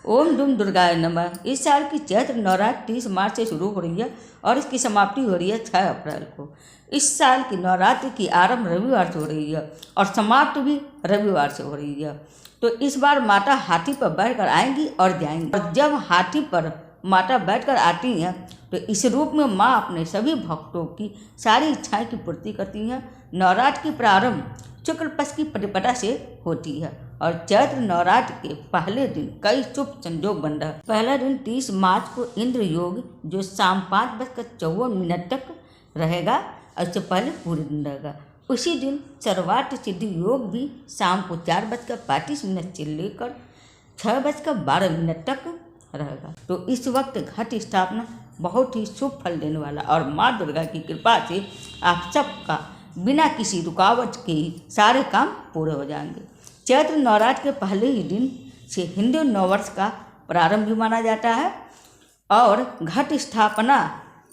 ओम दुम दुर्गाय नमः। इस साल की चैत्र नवरात्र 30 मार्च से शुरू हो रही है और इसकी समाप्ति हो रही है 6 अप्रैल को। इस साल की नवरात्रि की आरंभ रविवार से हो रही है और समाप्त भी रविवार से हो रही है। तो इस बार माता हाथी पर बैठकर आएंगी और जाएंगी, और जब हाथी पर माता बैठकर आती हैं तो इस रूप में माँ अपने सभी भक्तों की सारी इच्छाएं की पूर्ति करती हैं। नवरात्र की प्रारंभ शुक्ल पक्ष की प्रतिपदा से होती है और चैत्र नवरात्र के पहले दिन कई शुभ संयोग बन रहा है। पहला दिन 30 मार्च को इंद्र योग जो शाम 5:54 तक रहेगा और इससे पहले पूरे दिन रहेगा। उसी दिन सर्वार्थ सिद्धि योग भी शाम को 4:35 से लेकर 6:12 तक रहेगा। तो इस वक्त घट स्थापना बहुत ही शुभ फल देने वाला और माँ दुर्गा की कृपा से आप सबका बिना किसी रुकावट के सारे काम पूरे हो जाएंगे। चैत्र नवरात्र के पहले ही दिन से हिंदू नववर्ष का प्रारंभ भी माना जाता है और घट स्थापना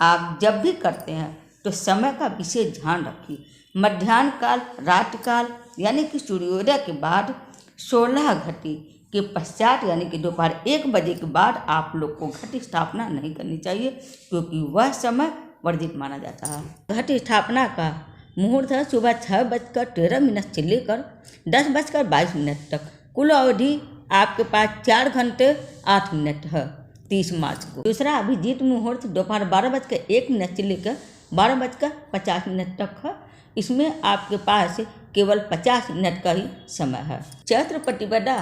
आप जब भी करते हैं तो समय का विशेष ध्यान रखिए। मध्याह्न काल, रात्रि काल यानी कि सूर्योदय के बाद 16 घटी के पश्चात यानी कि दोपहर 1 बजे के बाद आप लोग को घट स्थापना नहीं करनी चाहिए, क्योंकि वह समय वर्जित माना जाता है। घट स्थापना का मुहूर्त है सुबह 6:13 से लेकर 10:22 तक। कुल अवधि आपके पास 4 घंटे 8 मिनट है 30 मार्च को। दूसरा अभिजीत मुहूर्त दोपहर 12:01 से लेकर 12:50 तक है। इसमें आपके पास केवल 50 मिनट का ही समय है। चैत्र प्रतिपदा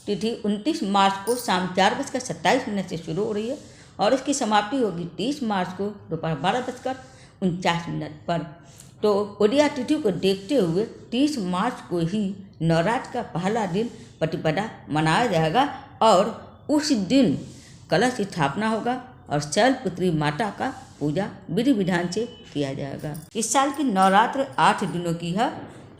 तिथि 29 मार्च को शाम 4:27 से शुरू हो रही है और इसकी समाप्ति होगी 30 मार्च को दोपहर 12:49 पर। तो उदया तिथि को देखते हुए 30 मार्च को ही नवरात्र का पहला दिन प्रतिपदा मनाया जाएगा और उस दिन कलश स्थापना होगा और शैलपुत्री माता का पूजा विधि विधान से किया जाएगा। इस साल की नवरात्र 8 दिनों की है।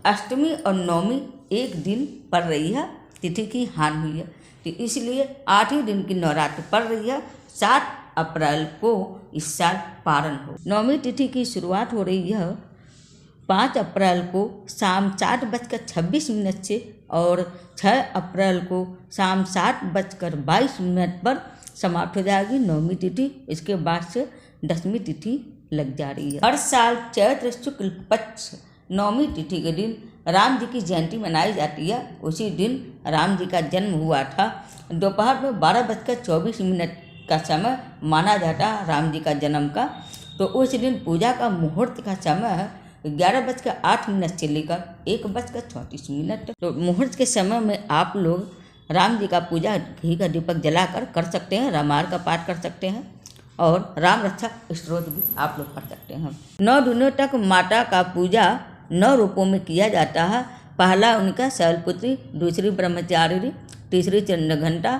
अष्टमी और नवमी एक दिन पड़ रही है, तिथि की हानि हुई है, तो इसलिए 8वें दिन की नवरात्र पड़ रही है। 7 अप्रैल को इस साल पारण हो। नवमी तिथि की शुरुआत हो रही है 5 अप्रैल को शाम 7:26 से और 6 अप्रैल को शाम 7:22 पर समाप्त हो जाएगी नवमी तिथि। इसके बाद से 10वीं तिथि लग जा रही है। हर साल चैत्र शुक्ल पक्ष नवमी तिथि के दिन राम जी की जयंती मनाई जाती है। उसी दिन राम जी का जन्म हुआ था। दोपहर में 12:24 का समय माना जाता है राम जी का जन्म का। तो उस दिन पूजा का मुहूर्त का समय है 11:08 से लेकर 1:34। तो मुहूर्त के समय में आप लोग राम जी का पूजा घी का दीपक जलाकर कर सकते हैं, रामायण का पाठ कर सकते हैं और राम रक्षा स्तोत्र भी आप लोग पढ़ सकते हैं। 9 दिनों तक माता का पूजा 9 रूपों में किया जाता है। पहला उनका शैलपुत्री, दूसरी ब्रह्मचारिणी, तीसरी चंद्रघंटा,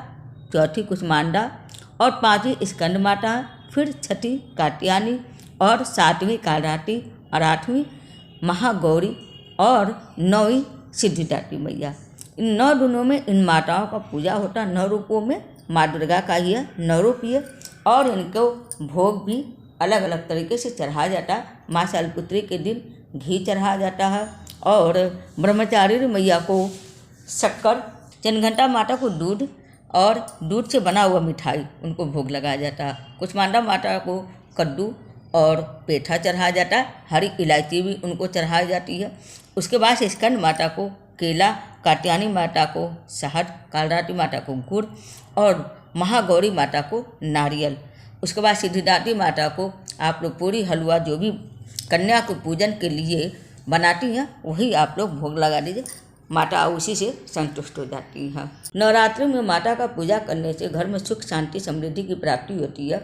चौथी कुष्मांडा और 5वीं स्कंद माता, फिर 6ठी कात्यायनी और 7वीं कालरात्रि और 8वीं महागौरी और 9वीं सिद्धिदात्री मैया। इन 9 दिनों में इन माताओं का पूजा होता है। 9 रूपों में माँ दुर्गा का ही है, 9 रूप ही है और इनको भोग भी अलग अलग तरीके से चढ़ाया जाता है। माँ शैलपुत्री के दिन घी चढ़ाया जाता है और ब्रह्मचारिणी मैया को शक्कर, चंद्रघंटा माता को दूध और दूध से बना हुआ मिठाई उनको भोग लगाया जाता है। कुष्मांडा माता को कद्दू और पेठा चढ़ाया जाता है। हरी इलायची भी उनको चढ़ाई जाती है। उसके बाद स्कंद माता को केला, कात्यायनी माता को शहद, कालरात्रि माता को गुड़ और महागौरी माता को नारियल। उसके बाद सिद्धिदात्री माता को आप लोग पूरी हलवा जो भी कन्या को पूजन के लिए बनाती हैं वही आप लोग भोग लगा दीजिए। माता उसी से संतुष्ट हो जाती है। नवरात्रि में माता का पूजा करने से घर में सुख, शांति, समृद्धि की प्राप्ति होती है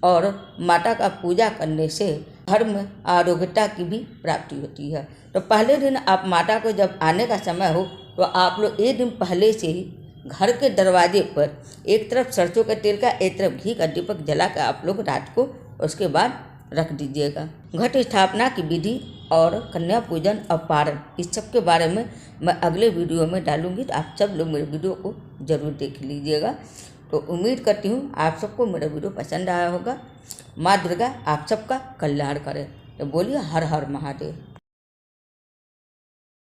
और माता का पूजा करने से घर में आरोग्यता की भी प्राप्ति होती है। तो पहले दिन आप माता को जब आने का समय हो तो आप लोग एक दिन पहले से ही घर के दरवाजे पर एक तरफ सरसों के तेल का, एक तरफ घी का दीपक जला कर आप लोग रात को उसके बाद रख दीजिएगा। घट स्थापना की विधि और कन्या पूजन और पारण इस सब के बारे में मैं अगले वीडियो में डालूंगी, तो आप सब लोग मेरे वीडियो को ज़रूर देख लीजिएगा। तो उम्मीद करती हूँ आप सबको मेरा वीडियो पसंद आया होगा। माँ दुर्गा आप सबका कल्याण करे। तो बोलिए हर हर महादेव।